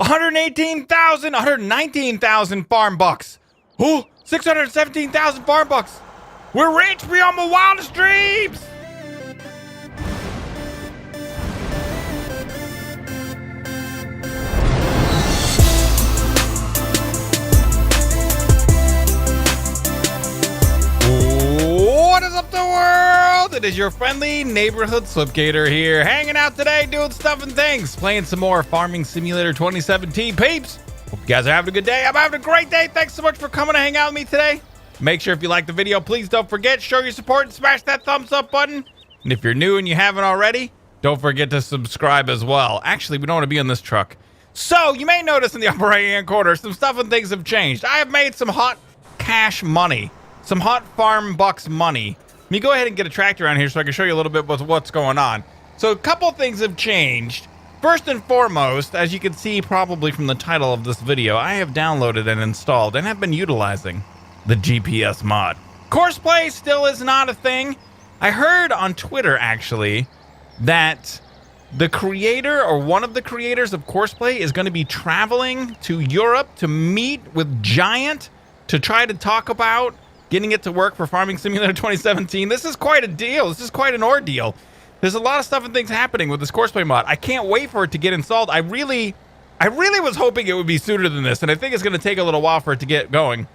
118,000, 119,000 farm bucks. Oh, 617,000 farm bucks. We're rich beyond my wildest dreams. What is up, the world? It is your friendly neighborhood Sl1pg8r here, hanging out today, doing stuff and things, playing some more Farming Simulator 2017 Peeps. Hope you guys are having a good day. I'm having a great day. Thanks so much for coming to hang out with me today. Make sure if you like the video, please don't forget, show your support and smash that thumbs up button. And if you're new and you haven't already, don't forget to subscribe as well. Actually, we don't want to be in this truck. So you may notice in the upper right hand corner, some stuff and things have changed. I have made some hot cash money. Some hot farm bucks money. Let me go ahead and get a tractor around here so I can show you a little bit what's going on. So a couple things have changed. First and foremost, as you can see probably from the title of this video, I have downloaded and installed and have been utilizing the GPS mod. Courseplay still is not a thing. I heard on Twitter actually that the creator or one of the creators of Courseplay is going to be traveling to Europe to meet with Giant to try to talk about getting it to work for Farming Simulator 2017. This is quite a deal. This is quite an ordeal. There's a lot of stuff and things happening with this Courseplay mod. I can't wait for it to get installed. I really was hoping it would be sooner than this, and I think it's going to take a little while for it to get going.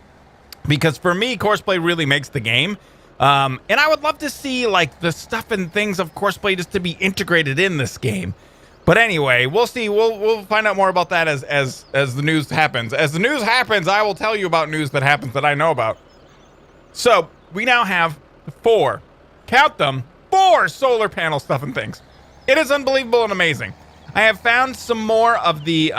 Because for me, Courseplay really makes the game. And I would love to see like the stuff and things of Courseplay just to be integrated in this game. But anyway, we'll see. We'll find out more about that as the news happens. As the news happens, I will tell you about news that happens that I know about. So we now have 4, count them, 4 solar panel stuff and things. It is unbelievable and amazing. I have found some more of the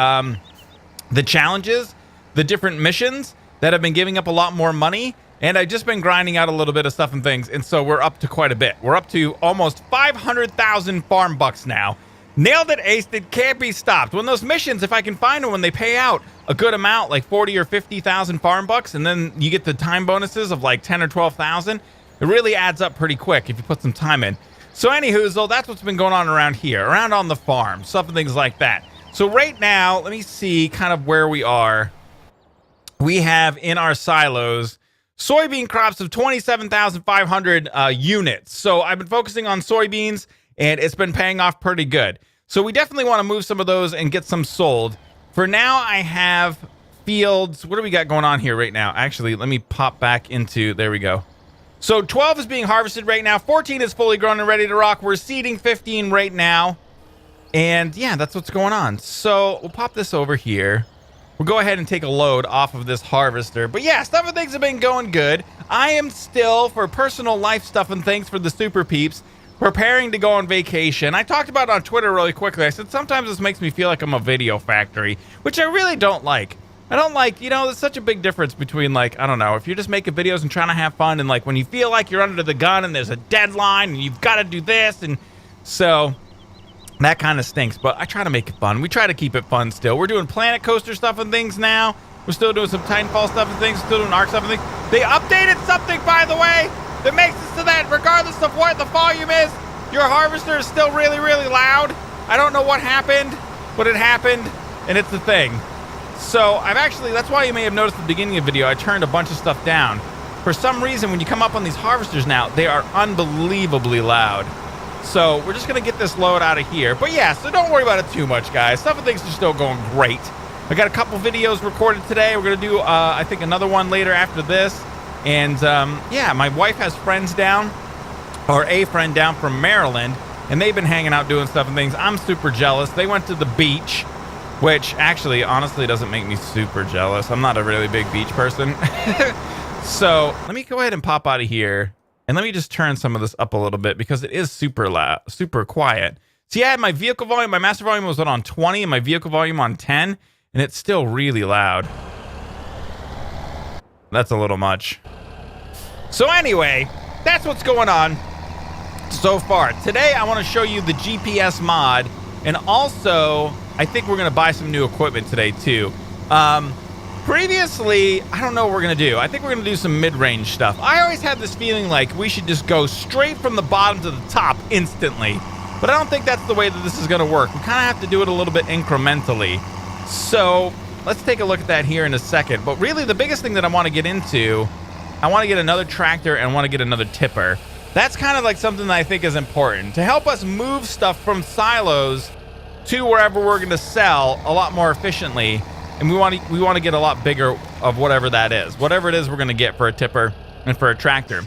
challenges, the different missions that have been giving up a lot more money. And I've just been grinding out a little bit of stuff and things. And so we're up to quite a bit. We're up to almost 500,000 farm bucks now. Nailed it, aced it, can't be stopped. When those missions, if I can find them, when they pay out a good amount, like 40 or 50,000 farm bucks, and then you get the time bonuses of like 10 or 12,000, it really adds up pretty quick if you put some time in. So anywho, that's what's been going on around here, around on the farm, stuff and things like that. So right now, let me see kind of where we are. We have in our silos soybean crops of 27,500 units. So I've been focusing on soybeans, and it's been paying off pretty good. So we definitely want to move some of those and get some sold. For now, I have fields. What do we got going on here right now? Actually, let me pop back into, there we go. So 12 is being harvested right now. 14 is fully grown and ready to rock. We're seeding 15 right now. And yeah, that's what's going on. So we'll pop this over here. We'll go ahead and take a load off of this harvester. But yeah, stuff and things have been going good. I am still, for personal life stuff and things for the super peeps, preparing to go on vacation. I talked about it on Twitter really quickly. I said sometimes this makes me feel like I'm a video factory, which I really don't like. I don't like, you know, there's such a big difference between like, I don't know, if you're just making videos and trying to have fun and like when you feel like you're under the gun and there's a deadline and you've got to do this, and so that kind of stinks, but I try to make it fun. We try to keep it fun still. We're doing Planet Coaster stuff and things now. We're still doing some Titanfall stuff and things, still doing Ark stuff and things. They updated something, by the way, that makes it so that regardless of what the volume is, your harvester is still really, really loud. I don't know what happened, but it happened, and it's a thing. So I've actually, that's why you may have noticed at the beginning of the video, I turned a bunch of stuff down. For some reason, when you come up on these harvesters now, they are unbelievably loud. So we're just gonna get this load out of here. But yeah, so don't worry about it too much, guys. Stuff and things are still going great. I got a couple videos recorded today. We're gonna do, I think, another one later after this. And yeah, my wife has friends down, or a friend down from Maryland, and they've been hanging out doing stuff and things. I'm super jealous. They went to the beach, which actually, honestly, doesn't make me super jealous. I'm not a really big beach person. So let me go ahead and pop out of here, and let me just turn some of this up a little bit because it is super loud, super quiet. See, I had my vehicle volume, my master volume was on 20, and my vehicle volume on 10, and it's still really loud. That's a little much. So anyway, that's what's going on so far. Today, I want to show you the GPS mod, and also, I think we're going to buy some new equipment today, too. Previously, I don't know what we're going to do. I think we're going to do some mid-range stuff. I always had this feeling like we should just go straight from the bottom to the top instantly. But I don't think that's the way that this is going to work. We kind of have to do it a little bit incrementally. So let's take a look at that here in a second. But really, the biggest thing that I want to get into, I want to get another tractor and I want to get another tipper. That's kind of like something that I think is important to help us move stuff from silos to wherever we're going to sell a lot more efficiently. And we want to get a lot bigger of whatever that is. Whatever it is we're going to get for a tipper and for a tractor.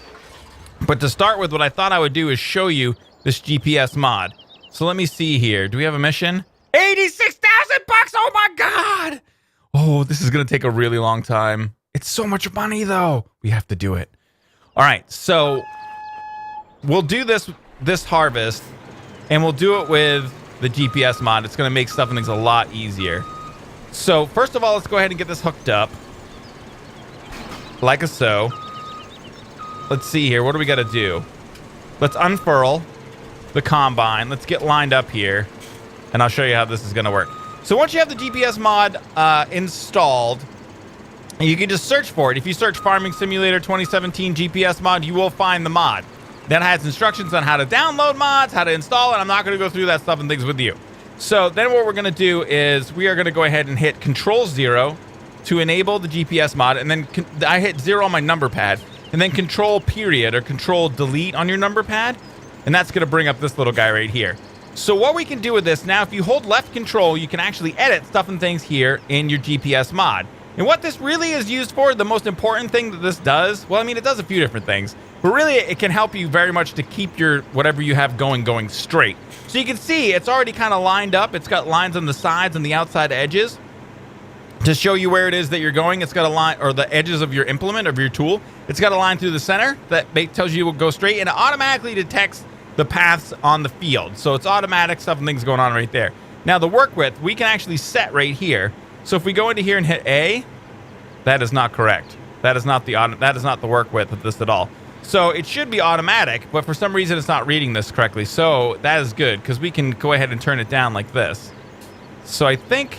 But to start with, what I thought I would do is show you this GPS mod. So let me see here. Do we have a mission? 86,000 bucks. Oh my God. Oh, this is going to take a really long time. It's so much money though. We have to do it. All right. So we'll do this harvest and we'll do it with the GPS mod. It's going to make stuff and things a lot easier. So first of all, let's go ahead and get this hooked up. Like so. Let's see here. What do we got to do? Let's unfurl the combine. Let's get lined up here. And I'll show you how this is going to work. So once you have the GPS mod installed, you can just search for it. If you search Farming Simulator 2017 GPS mod, you will find the mod. That has instructions on how to download mods, how to install it. I'm not going to go through that stuff and things with you. So then what we're going to do is we are going to go ahead and hit Control-0 to enable the GPS mod. And then I hit 0 on my number pad. And then Control-period or Control-delete on your number pad. And that's going to bring up this little guy right here. So what we can do with this now, if you hold left control, you can actually edit stuff and things here in your GPS mod. And what this really is used for, the most important thing that this does, well, I mean, it does a few different things, but really it can help you very much to keep your whatever you have going straight. So you can see it's already kind of lined up. It's got lines on the sides and the outside edges to show you where it is that you're going. It's got a line, or the edges of your implement, of your tool. It's got a line through the center that tells you will go straight, and it automatically detects the paths on the field. So it's automatic stuff and things going on right there. Now the work width, we can actually set right here. So if we go into here and hit A, that is not correct. That is not the work width of this at all. So it should be automatic, but for some reason it's not reading this correctly. So that is good because we can go ahead and turn it down like this. So I think,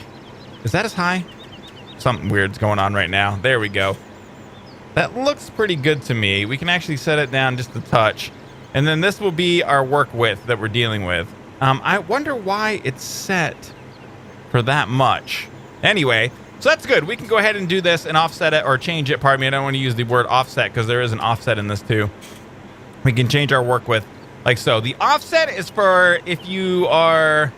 is that as high? Something weird's going on right now. There we go. That looks pretty good to me. We can actually set it down just a touch. And then this will be our work width that we're dealing with. I wonder why it's set for that much. Anyway, so that's good. We can go ahead and do this and offset it or change it. Pardon me. I don't want to use the word offset because there is an offset in this too. We can change our work width like so. The offset is for if you are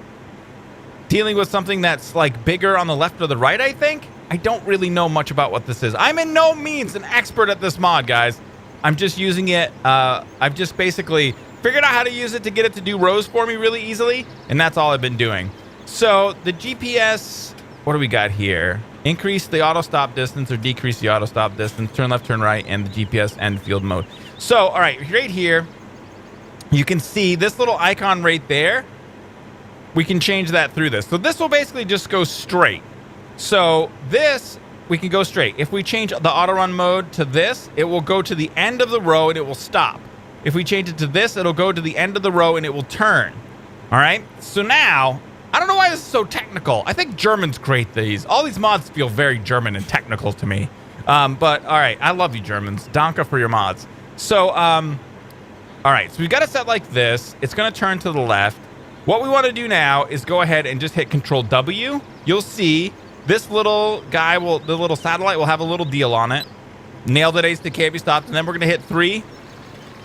dealing with something that's like bigger on the left or the right, I think. I don't really know much about what this is. I'm in no means an expert at this mod, guys. I'm just using it. I've just basically figured out how to use it to get it to do rows for me really easily. And that's all I've been doing. So the GPS, what do we got here? Increase the auto stop distance or decrease the auto stop distance, turn left, turn right, and the GPS end field mode. So, all right, right here, you can see this little icon right there. We can change that through this. So this will basically just go straight. So this, we can go straight. If we change the auto run mode to this, it will go to the end of the row and it will stop. If we change it to this, it'll go to the end of the row and it will turn. All right. So now, I don't know why this is so technical. I think Germans create these. All these mods feel very German and technical to me. But all right. I love you, Germans. Danke for your mods. So, all right. So we've got it set like this. It's going to turn to the left. What we want to do now is go ahead and just hit Control W. You'll see this little guy the little satellite will have a little deal on it. Nailed it, ace to can't be stopped. And then we're going to hit 3.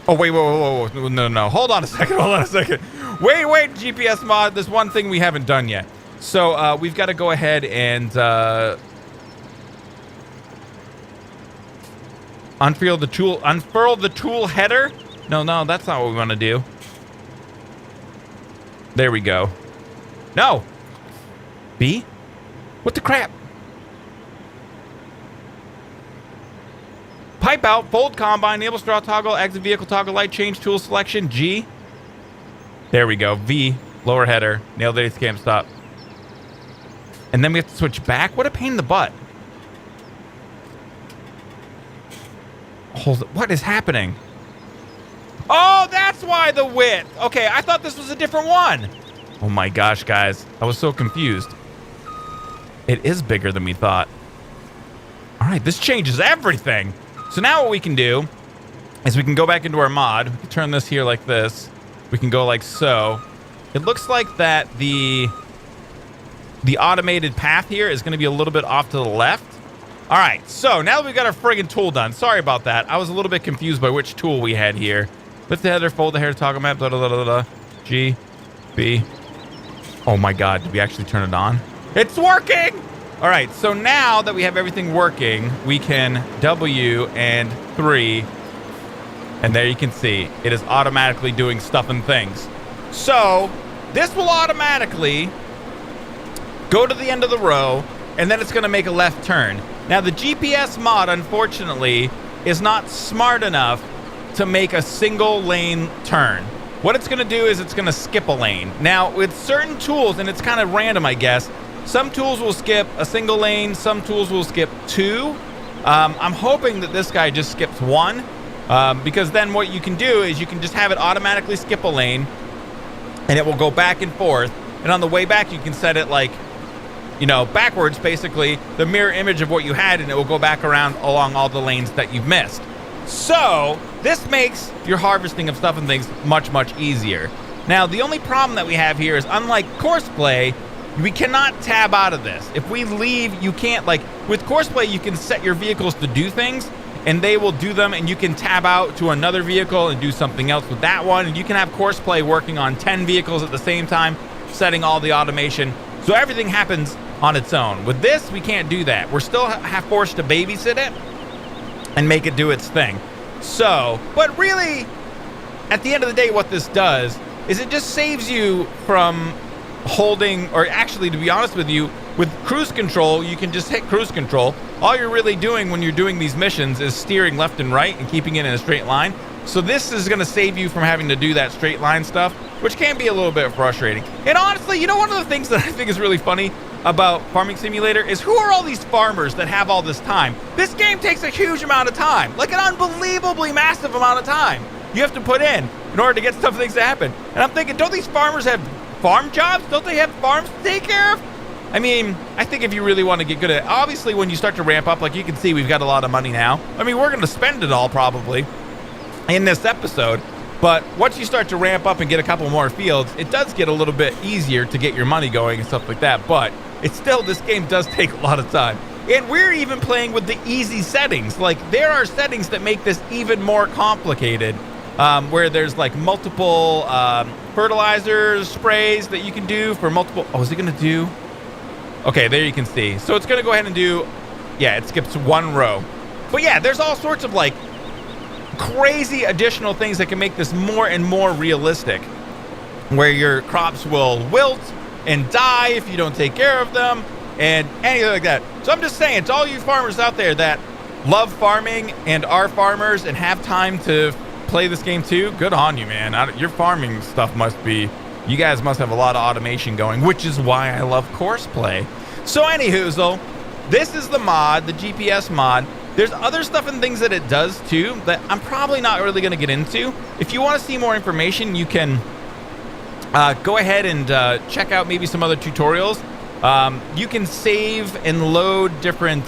Oh, wait, whoa. No. Hold on a second. Wait, GPS mod. There's one thing we haven't done yet. So we've got to go ahead and unfurl the tool header. No, that's not what we want to do. There we go. No. B? What the crap? Pipe out, fold combine, enable straw toggle, exit vehicle toggle, light change, tool selection, G. There we go. V, lower header, nailed it, cam stop. And then we have to switch back. What a pain in the butt. Hold it. What is happening? Oh, that's why the width. Okay, I thought this was a different one. Oh my gosh, guys. I was so confused. It is bigger than we thought. All right, this changes everything. So now what we can do is we can go back into our mod. We can turn this here like this. We can go like so. It looks like that the the automated path here is going to be a little bit off to the left. All right, so now that we've got our friggin' tool done, sorry about that. I was a little bit confused by which tool we had here. Lift the header, fold the hair, toggle map, blah, blah, blah, blah, G, B. Oh my God, did we actually turn it on? It's working! All right, so now that we have everything working, we can W and 3. And there you can see, it is automatically doing stuff and things. So this will automatically go to the end of the row, and then it's gonna make a left turn. Now the GPS mod, unfortunately, is not smart enough to make a single lane turn. What it's gonna do is it's gonna skip a lane. Now with certain tools, and it's kind of random, I guess, some tools will skip a single lane, some tools will skip 2. I'm hoping that this guy just skips 1, because then what you can do is you can just have it automatically skip a lane, and it will go back and forth. And on the way back, you can set it like, you know, backwards, basically, the mirror image of what you had, and it will go back around along all the lanes that you've missed. So this makes your harvesting of stuff and things much, much easier. Now, the only problem that we have here is, unlike Courseplay, we cannot tab out of this. If we leave, you can't, like, with Courseplay, you can set your vehicles to do things, and they will do them, and you can tab out to another vehicle and do something else with that one, and you can have Courseplay working on 10 vehicles at the same time, setting all the automation, so everything happens on its own. With this, we can't do that. We're still forced to babysit it and make it do its thing. So, but really, at the end of the day, what this does is it just saves you from holding, or actually, to be honest with you, with cruise control, you can just hit cruise control. All you're really doing when you're doing these missions is steering left and right and keeping it in a straight line. So this is gonna save you from having to do that straight line stuff, which can be a little bit frustrating. And honestly, you know, one of the things that I think is really funny about Farming Simulator is, who are all these farmers that have all this time? This game takes a huge amount of time, like an unbelievably massive amount of time you have to put in order to get stuff and things to happen. And I'm thinking, don't these farmers have farm jobs? Don't they have farms to take care of? I mean, I think if you really want to get good at it, obviously when you start to ramp up, like you can see, we've got a lot of money now. I mean, we're going to spend it all probably in this episode. But once you start to ramp up and get a couple more fields, it does get a little bit easier to get your money going and stuff like that. But it's still, this game does take a lot of time. And we're even playing with the easy settings. Like, there are settings that make this even more complicated, where there's like multiple fertilizers, sprays that you can do for multiple. Oh, is it going to do? Okay, there you can see. So it's going to go ahead and do, yeah, it skips 1 row. But yeah, there's all sorts of like crazy additional things that can make this more and more realistic, where your crops will wilt and die if you don't take care of them and anything like that. So I'm just saying, to all you farmers out there that love farming and are farmers and have time to play this game too, good on you, man. Your farming stuff must be, you guys must have a lot of automation going, which is why I love Courseplay. So anywho, this is the mod, the GPS mod. There's other stuff and things that it does too that I'm probably not really going to get into. If you want to see more information, you can go ahead and check out maybe some other tutorials. You can save and load different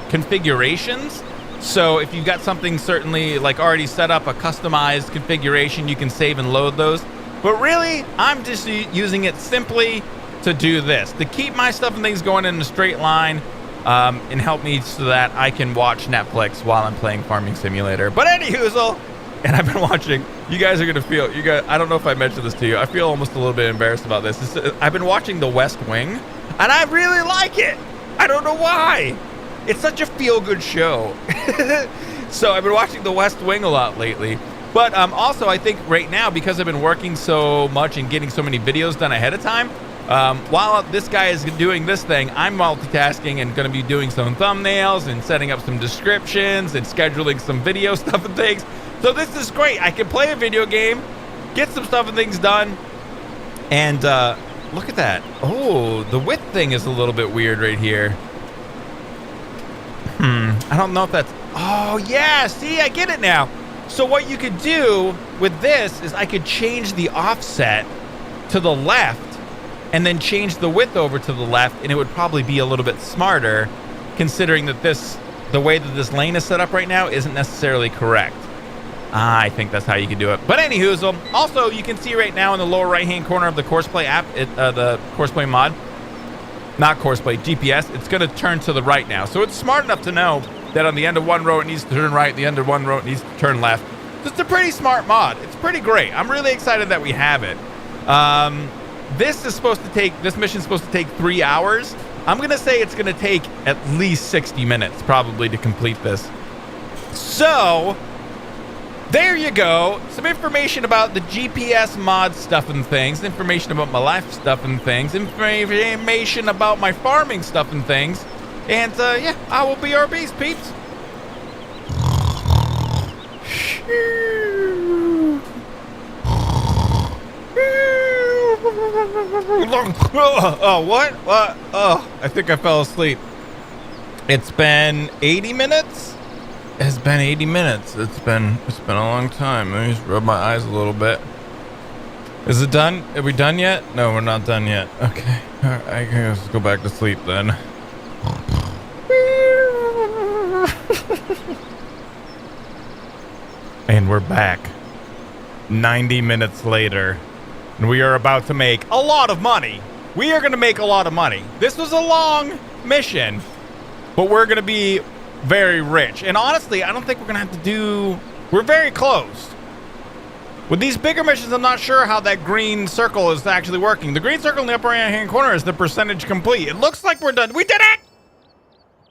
configurations. So if you've got something certainly like already set up, a customized configuration, you can save and load those. But really, I'm just using it simply to do this, to keep my stuff and things going in a straight line, and help me so that I can watch Netflix while I'm playing Farming Simulator. But anywho, and I've been watching, you guys are gonna feel, I don't know if I mentioned this to you, I feel almost a little bit embarrassed about this. I've been watching The West Wing, and I really like it. I don't know why. It's such a feel-good show. So I've been watching The West Wing a lot lately. But also, I think right now, because I've been working so much and getting so many videos done ahead of time, while this guy is doing this thing, I'm multitasking and going to be doing some thumbnails and setting up some descriptions and scheduling some video stuff and things. So this is great. I can play a video game, get some stuff and things done, and look at that. Oh, the width thing is a little bit weird right here. I don't know if that's... Oh, yeah. See, I get it now. So what you could do with this is I could change the offset to the left and then change the width over to the left, and it would probably be a little bit smarter, considering that the way that this lane is set up right now isn't necessarily correct. I think that's how you can do it. But anywho, also you can see right now in the lower right-hand corner of the Courseplay app, the Courseplay mod, not course plate, GPS, it's going to turn to the right now. So it's smart enough to know that on the end of one row, it needs to turn right. The end of one row, it needs to turn left. It's a pretty smart mod. It's pretty great. I'm really excited that we have it. This mission is supposed to take 3 hours. I'm going to say it's going to take at least 60 minutes probably to complete this. So there you go. Some information about the GPS mod stuff and things, information about my life stuff and things, information about my farming stuff and things. And yeah, I will be BRBs, peeps. Oh, what? Oh, I think I fell asleep. It's been 80 minutes? It's been 80 minutes. It's been a long time. Let me just rub my eyes a little bit. Is it done? Are we done yet? No, we're not done yet. Okay. All right, I guess go back to sleep then. And we're back 90 minutes later, and we are about to make a lot of money. We are going to make a lot of money. This was a long mission, but we're going to be very rich. And honestly, I don't think we're going to have to do... We're very close. With these bigger missions, I'm not sure how that green circle is actually working. The green circle in the upper right-hand corner is the percentage complete. It looks like we're done. We did it!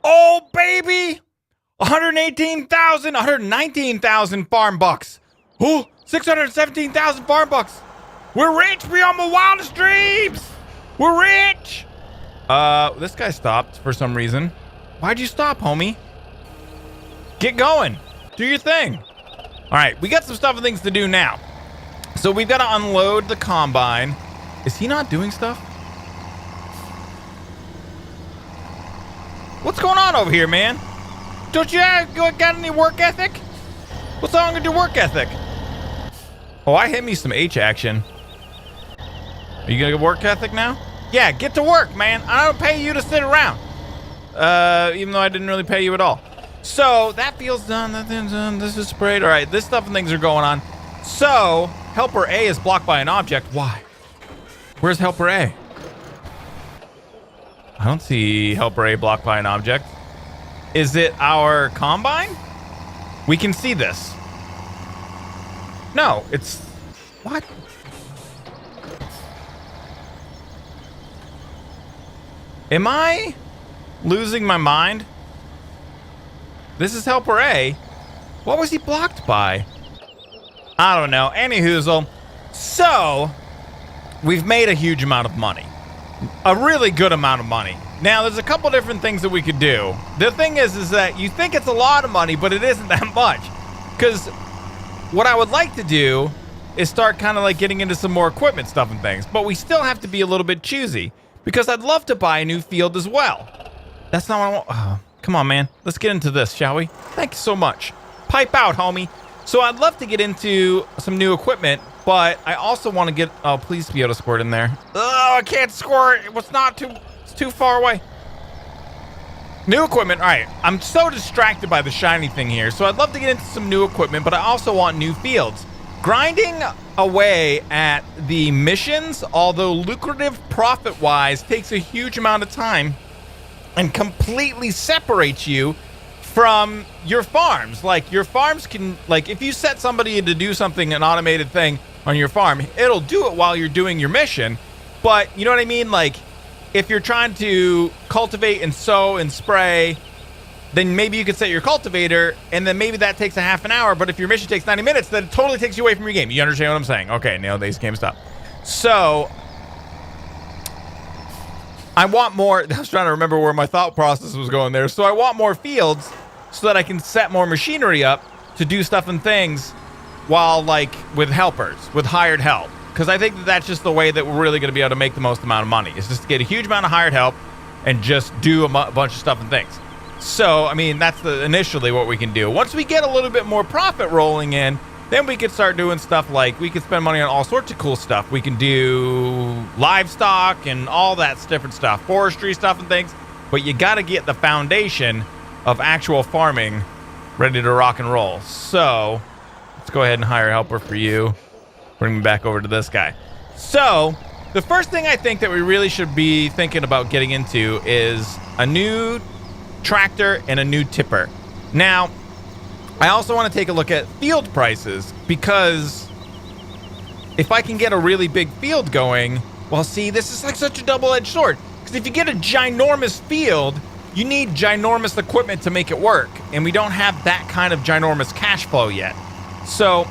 Oh, baby! 119,000 farm bucks. Oh, 617,000 farm bucks. We're rich beyond my wildest dreams. We're rich. This guy stopped for some reason. Why'd you stop, homie? Get going. Do your thing. All right, we got some stuff and things to do now. So we've got to unload the combine. Is he not doing stuff? What's going on over here, man? Don't you got any work ethic? What's wrong with your work ethic? Oh, I hit me some H action. Are you gonna get work ethic now? Yeah, get to work, man. I don't pay you to sit around. Even though I didn't really pay you at all. So that feels done. That thing's done. This is sprayed. All right, this stuff and things are going on. So helper A is blocked by an object. Why? Where's helper A? I don't see helper A blocked by an object. Is it our combine? We can see this. No, it's... What? Am I losing my mind? This is helper A. What was he blocked by? I don't know. Anyhoozle. So, we've made a huge amount of money. A really good amount of money. Now, there's a couple different things that we could do. The thing is that you think it's a lot of money, but it isn't that much. Because what I would like to do is start kind of like getting into some more equipment stuff and things. But we still have to be a little bit choosy. Because I'd love to buy a new field as well. That's not what I want. Oh, come on, man. Let's get into this, shall we? Thank you so much. Pipe out, homie. So I'd love to get into some new equipment, but I also want to get... Oh, please be able to squirt in there. Oh, I can't squirt. It's too far away. New equipment. All right. I'm so distracted by the shiny thing here. So I'd love to get into some new equipment, but I also want new fields. Grinding away at the missions, although lucrative profit-wise, takes a huge amount of time and completely separates you from your farms. Like, your farms can, like, if you set somebody to do something, an automated thing on your farm, it'll do it while you're doing your mission. But, you know what I mean? Like, if you're trying to cultivate and sow and spray, then maybe you could set your cultivator, and then maybe that takes a half an hour. But if your mission takes 90 minutes, then it totally takes you away from your game. You understand what I'm saying? Okay, nailed this game stop. So, I want more. I was trying to remember where my thought process was going there. So I want more fields so that I can set more machinery up to do stuff and things while, like, with helpers, with hired help. Because I think that that's just the way that we're really going to be able to make the most amount of money. Is just to get a huge amount of hired help and just do a bunch of stuff and things. So, I mean, that's initially what we can do. Once we get a little bit more profit rolling in, then we could start doing stuff like we could spend money on all sorts of cool stuff. We can do livestock and all that different stuff, forestry stuff and things. But you got to get the foundation of actual farming ready to rock and roll. So let's go ahead and hire a helper for you. Bring me back over to this guy. So the first thing I think that we really should be thinking about getting into is a new tractor and a new tipper. Now, I also want to take a look at field prices, because if I can get a really big field going, well, see, this is like such a double-edged sword. Because if you get a ginormous field, you need ginormous equipment to make it work. And we don't have that kind of ginormous cash flow yet. So,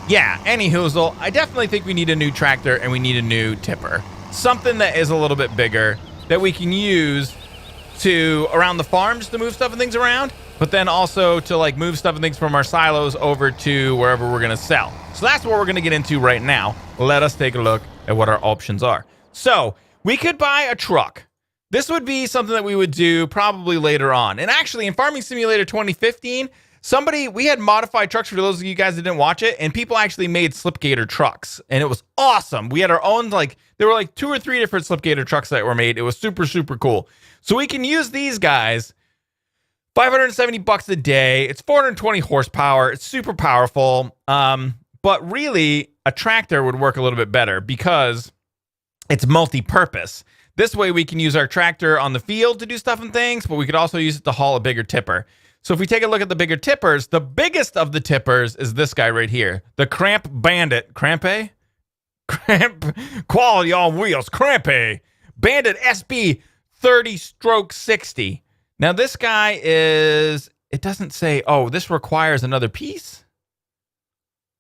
yeah, anyhoozle, I definitely think we need a new tractor and we need a new tipper. Something that is a little bit bigger that we can use to around the farms to move stuff and things around, but then also to like move stuff and things from our silos over to wherever we're going to sell. So that's what we're going to get into right now. Let us take a look at what our options are. So we could buy a truck. This would be something that we would do probably later on. And actually in Farming Simulator 2015, we had modified trucks for those of you guys that didn't watch it, and people actually made Slipgator trucks, and it was awesome. We had our own, there were like 2 or 3 different Slipgator trucks that were made. It was super, super cool. So we can use these guys. $570 a day. It's 420 horsepower. It's super powerful. But really, a tractor would work a little bit better because it's multi-purpose. This way, we can use our tractor on the field to do stuff and things, but we could also use it to haul a bigger tipper. So if we take a look at the bigger tippers, the biggest of the tippers is this guy right here, the Cramp Bandit. Cramp quality on wheels. Cramp Bandit SB 30/60. Now this guy is, it doesn't say, oh, this requires another piece?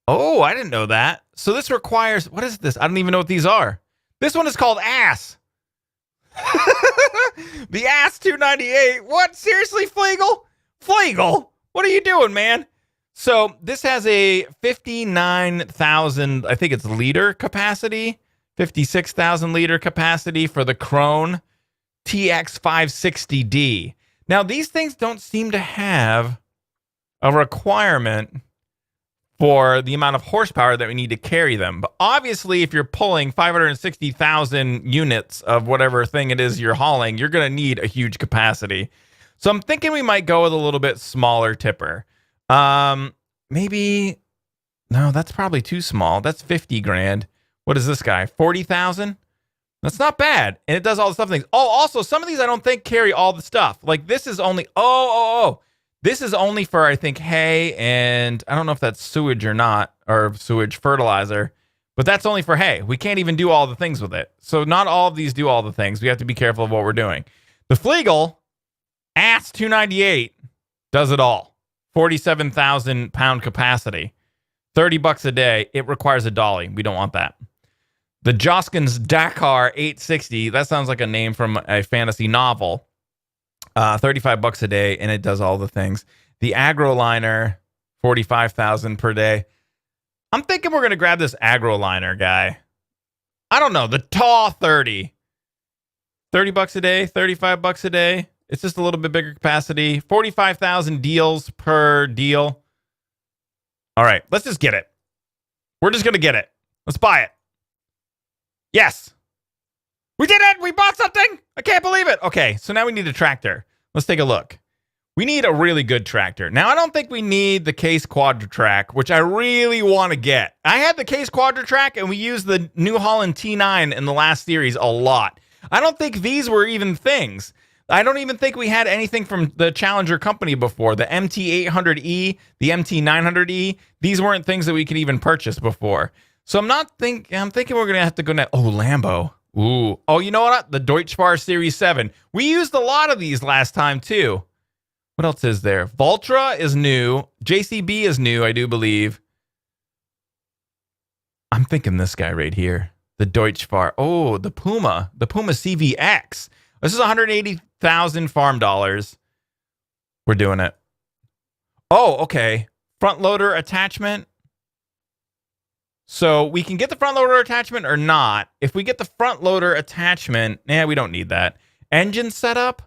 Oh, I didn't know that. So this requires, what is this? I don't even know what these are. This one is called Ass. The Ass 298. What? Seriously, Flegel? Flegel? What are you doing, man? So this has a 59,000, I think it's liter capacity, 56,000 liter capacity for the Krone TX 560D. Now, these things don't seem to have a requirement for the amount of horsepower that we need to carry them. But obviously, if you're pulling 560,000 units of whatever thing it is you're hauling, you're going to need a huge capacity. So I'm thinking we might go with a little bit smaller tipper. Maybe, no, that's probably too small. That's 50 grand. What is this guy? 40,000? That's not bad. And it does all the stuff things. Oh, also, some of these I don't think carry all the stuff. Like this is only, this is only for, I think, hay, and I don't know if that's sewage or not, or sewage fertilizer, but that's only for hay. We can't even do all the things with it. So not all of these do all the things. We have to be careful of what we're doing. The Flegel Ass 298 does it all. 47,000 pound capacity. $30 a day. It requires a dolly. We don't want that. The Joskins Dakar 860. That sounds like a name from a fantasy novel. $35 a day, and it does all the things. The AgroLiner, 45,000 per day. I'm thinking we're going to grab this AgroLiner guy. I don't know. The TAW 30. $30 a day, $35 a day. It's just a little bit bigger capacity. 45,000 deals per deal. All right, let's just get it. We're just going to get it. Let's buy it. Yes. We did it. We bought something. I can't believe it. Okay, so now we need a tractor. Let's take a look. We need a really good tractor. Now, I don't think we need the Case Quadra-Track, which I really want to get. I had the Case Quadra-Track, and we used the New Holland T9 in the last series a lot. I don't think these were even things. I don't even think we had anything from the Challenger company before. The MT800E, the MT900E, these weren't things that we could even purchase before. So I'm thinking we're going to have to go now. Oh, Lambo. Ooh. Oh, you know what? The DEUTZ-FAHR Series 7. We used a lot of these last time, too. What else is there? Valtra is new. JCB is new, I do believe. I'm thinking this guy right here. The DEUTZ-FAHR. Oh, the Puma. The Puma CVX. This is 180,000 farm dollars. We're doing it. Oh, okay. Front loader attachment. So we can get the front loader attachment or not. If we get the front loader attachment, we don't need that. Engine setup.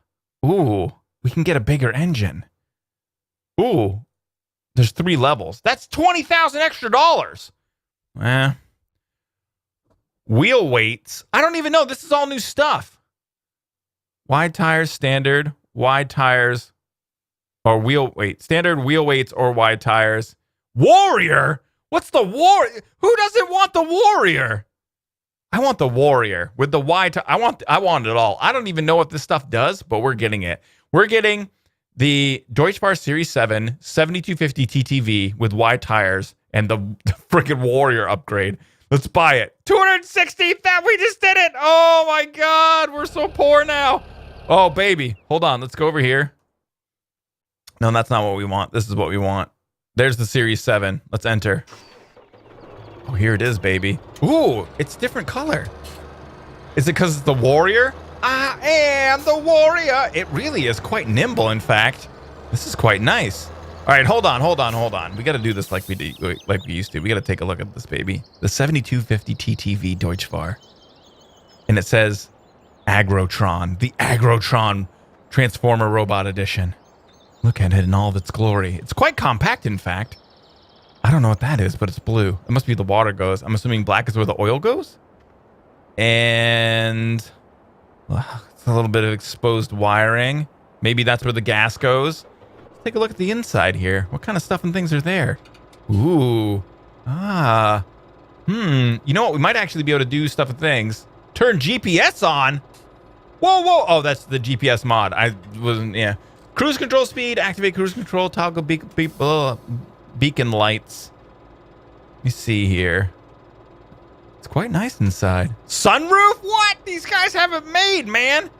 Ooh, we can get a bigger engine. Ooh, there's 3 levels. That's 20,000 extra dollars. Wheel weights. I don't even know. This is all new stuff. Wide tires, standard, wide tires, or wheel weight. Standard wheel weights or wide tires. Warrior? What's the Warrior? Who doesn't want the Warrior? I want the Warrior with the Y. I want it all. I don't even know what this stuff does, but we're getting it. We're getting the DEUTZ-FAHR Series 7 7250 TTV with Y tires and the freaking Warrior upgrade. Let's buy it. 260. That we just did it. Oh my God, we're so poor now. Oh baby, hold on. Let's go over here. No, that's not what we want. This is what we want. There's the Series 7. Let's enter. Oh, here it is, baby. Ooh, it's different color. Is it because it's the Warrior? I am the Warrior. It really is quite nimble, in fact. This is quite nice. All right, hold on. We got to do this like we used to. We got to take a look at this, baby. The 7250 TTV DEUTZ-FAHR. And it says Agrotron, the Agrotron Transformer Robot Edition. Look at it in all of its glory. It's quite compact, in fact. I don't know what that is, but it's blue. It must be the water goes. I'm assuming black is where the oil goes. And it's a little bit of exposed wiring. Maybe that's where the gas goes. Let's take a look at the inside here. What kind of stuff and things are there? Ooh. You know what? We might actually be able to do stuff and things. Turn GPS on. Whoa. Oh, that's the GPS mod. I wasn't, yeah. Cruise control speed, activate cruise control, toggle beacon lights. Let me see here. It's quite nice inside. Sunroof? What? These guys have it made, man.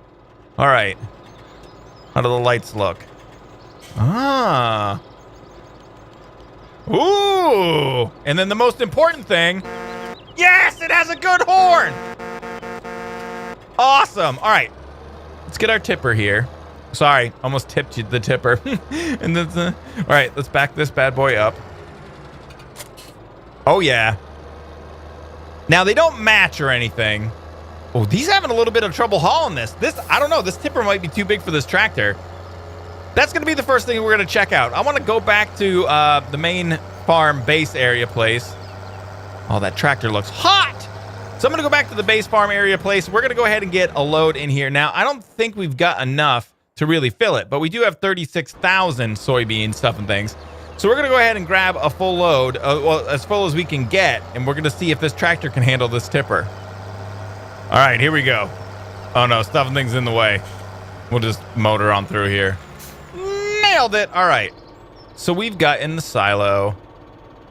All right. How do the lights look? Ooh. And then the most important thing. Yes, it has a good horn. Awesome. All right. Let's get our tipper here. Sorry, almost tipped you the tipper. And then, all right, let's back this bad boy up. Oh yeah. Now they don't match or anything. Oh, he's having a little bit of trouble hauling this. I don't know. This tipper might be too big for this tractor. That's going to be the first thing we're going to check out. I want to go back to the main farm base area place. Oh, that tractor looks hot. So I'm going to go back to the base farm area place. We're going to go ahead and get a load in here. Now, I don't think we've got enough to really fill it, but we do have 36,000 soybean stuff and things. So we're going to go ahead and grab a full load, well, as full as we can get, and we're going to see if this tractor can handle this tipper. All right, here we go. Oh no, stuff and things in the way. We'll just motor on through here. Nailed it. All right. So we've got in the silo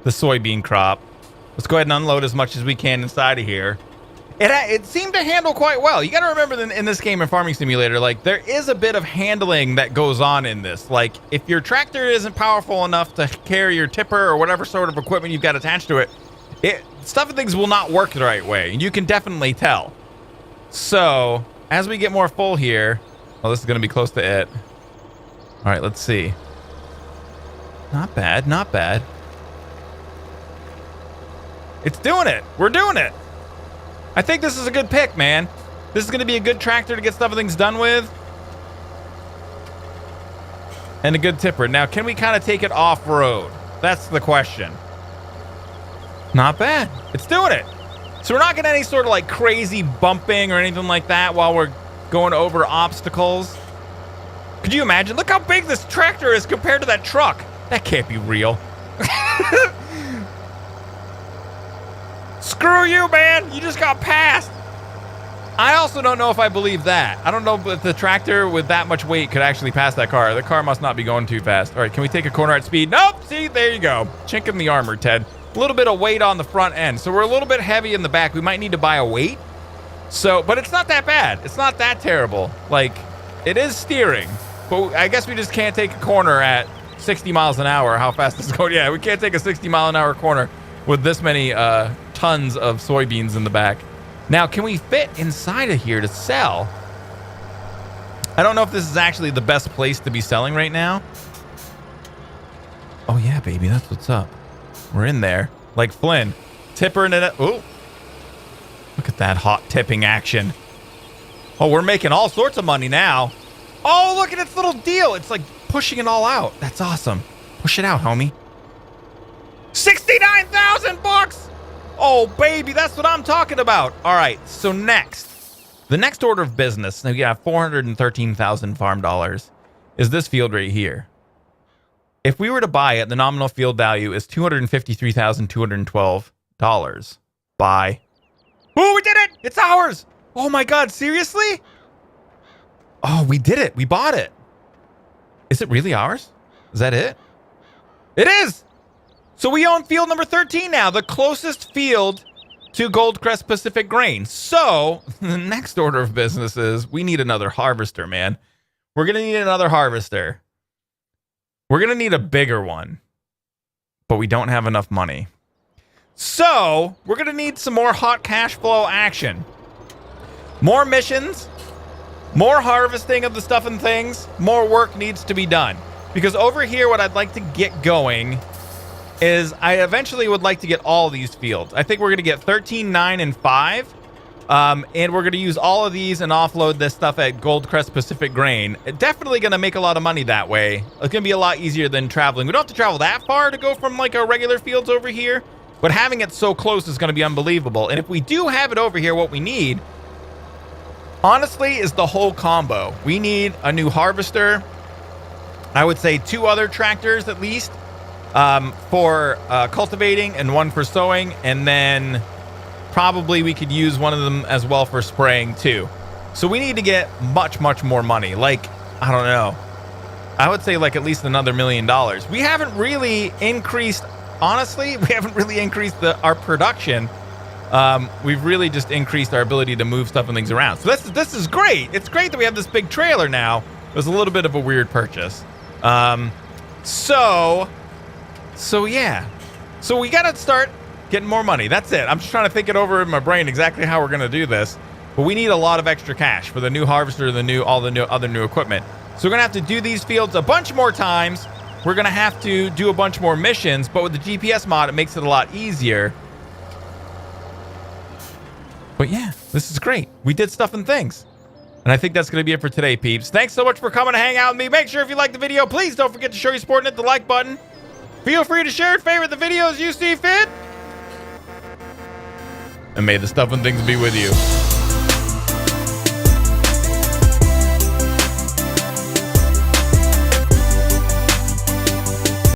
the soybean crop. Let's go ahead and unload as much as we can inside of here. It seemed to handle quite well. You got to remember that in this game in Farming Simulator, like there is a bit of handling that goes on in this. Like if your tractor isn't powerful enough to carry your tipper or whatever sort of equipment you've got attached to it, stuff and things will not work the right way. And you can definitely tell. So as we get more full here, well, this is going to be close to it. All right, let's see. Not bad, not bad. It's doing it. We're doing it. I think this is a good pick, man. This is going to be a good tractor to get stuff and things done with. And a good tipper. Now, can we kind of take it off-road? That's the question. Not bad. It's doing it. So we're not getting any sort of like crazy bumping or anything like that while we're going over obstacles. Could you imagine? Look how big this tractor is compared to that truck. That can't be real. Screw you, man. You just got passed. I also don't know if I believe that. I don't know if the tractor with that much weight could actually pass that car. The car must not be going too fast. All right, can we take a corner at speed? Nope. See, there you go. Chink in the armor, Ted. A little bit of weight on the front end. So we're a little bit heavy in the back. We might need to buy a weight. So, but it's not that bad. It's not that terrible. Like, it is steering. But I guess we just can't take a corner at 60 miles an hour. How fast is it going? Yeah, we can't take a 60-mile-an-hour corner with this many tons of soybeans in the back. Now, can we fit inside of here to sell? I don't know if this is actually the best place to be selling right now. Oh, yeah, baby. That's what's up. We're in there. Like Flynn. Tipper in it. Oh, look at that hot tipping action. Oh, we're making all sorts of money now. Oh, look at its little deal. It's like pushing it all out. That's awesome. Push it out, homie. 69,000 bucks. Oh, baby, that's what I'm talking about. All right, so next. The next order of business, now you have 413,000 farm dollars, is this field right here. If we were to buy it, the nominal field value is $253,212. Buy. Oh, we did it! It's ours! Oh my God, seriously? Oh, we did it. We bought it. Is it really ours? Is that it? It is! So we own field number 13 now, the closest field to Goldcrest Pacific Grain. So the next order of business is we need another harvester, man. We're going to need another harvester. We're going to need a bigger one, but we don't have enough money. So we're going to need some more hot cash flow action. More missions, more harvesting of the stuff and things, more work needs to be done. Because over here, what I'd like to get going is I eventually would like to get all these fields. I think we're going to get 13, 9, and 5. And we're going to use all of these and offload this stuff at Goldcrest Pacific Grain. Definitely going to make a lot of money that way. It's going to be a lot easier than traveling. We don't have to travel that far to go from like our regular fields over here. But having it so close is going to be unbelievable. And if we do have it over here, what we need, honestly, is the whole combo. We need a new harvester. I would say 2 other tractors at least. For cultivating and 1 for sowing, and then probably we could use one of them as well for spraying too. So we need to get much more money. Like, I don't know, I would say like at least another $1 million. We haven't really increased, honestly, we haven't really increased our production. We've really just increased our ability to move stuff and things around. So this is great. It's great that we have this big trailer now. It was a little bit of a weird purchase. So yeah. So we got to start getting more money. That's it. I'm just trying to think it over in my brain exactly how we're going to do this. But we need a lot of extra cash for the new harvester, all the other new equipment. So we're going to have to do these fields a bunch more times. We're going to have to do a bunch more missions. But with the GPS mod, it makes it a lot easier. But yeah, this is great. We did stuff and things. And I think that's going to be it for today, peeps. Thanks so much for coming to hang out with me. Make sure if you like the video, please don't forget to show your support and hit the like button. Feel free to share and favorite the videos you see fit. And may the stuff and things be with you.